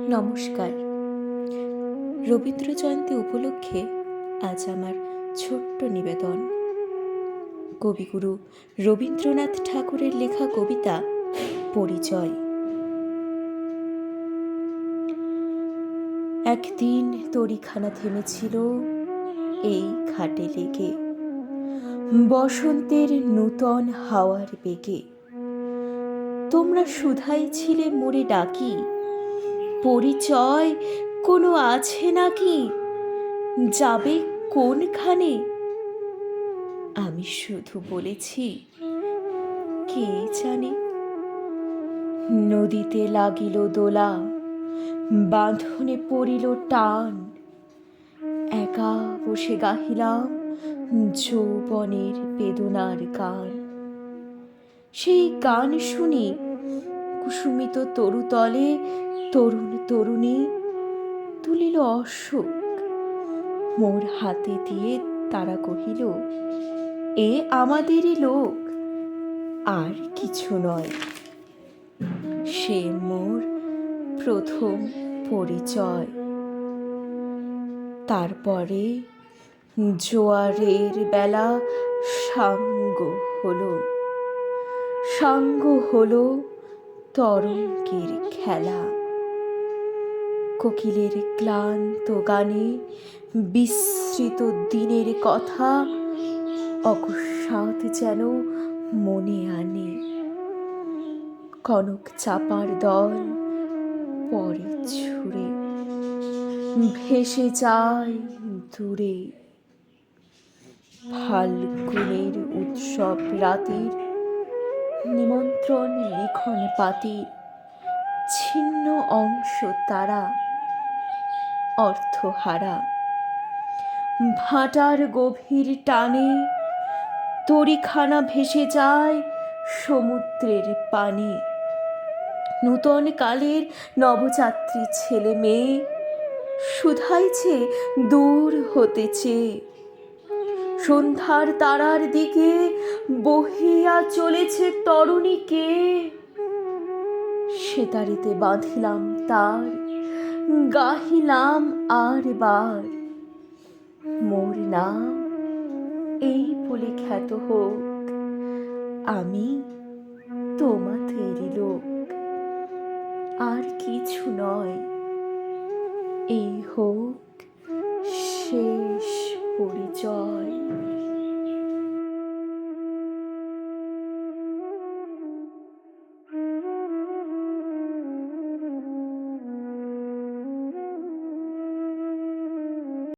নমস্কার। রবীন্দ্র জয়ন্তী উপলক্ষে আজ আমার ছোট্ট নিবেদন। কবিগুরু রবীন্দ্রনাথ ঠাকুরের লেখা কবিতা পরিচয়। একদিন তরীখানা থেমেছিল এই ঘাটে লেগে, বসন্তের নূতন হাওয়ার বেগে। তোমরা শুধাই ছিলে মোরে ডাকি, পরিচয় কোনো আছে নাকি? যাবে কোনখানে? আমি শুধু বলেছি, কে জানে। নদীতে লাগিল দোলা, বাঁধনে পড়িল টান। একা বসে গাহিলাম যৌবনের বেদনার গান। সেই গান শুনি কুসুমিত তরুতলে তরুণ তরুণী তুলিল অশোক মোর হাতে দিয়ে। তারা কহিল, এ আমাদেরই লোক, আর কিছু নয়। সে মোর প্রথম পরিচয়। তারপরে জোয়ারের বেলা সাঙ্গ হলো তরঙ্গের খেলা। কোকিলের ক্লান্ত গানে বিস্মৃত দিনের কথা অকস্মাৎ যেন মনে আনে। কনক চাপার দল পরে ছুঁড়ে ভেসে যায় দূরে। ফাল্গুনের উৎসব রাতের নিমন্ত্রণ লিখন পাতির ছিন্ন অংশ তারা অর্থহারা। ভাটার গভীর টানে তরীখানা ভেসে যায় সমুদ্রের পানে। নূতন কালের নবযাত্রী ছেলে মেয়ে শুধাইছে দূর হতেছে। সন্ধ্যার তারার দিকে বহিয়া চলেছে তরুণীকে। সেতারিতে বাঁধিলাম তার, গাহিলাম আর বার। মোর নাম এই বলে খ্যাত হোক, আমি তোমাদেরই লোক, আর কিছু নয়। এই হোক শেষ পরিচয়।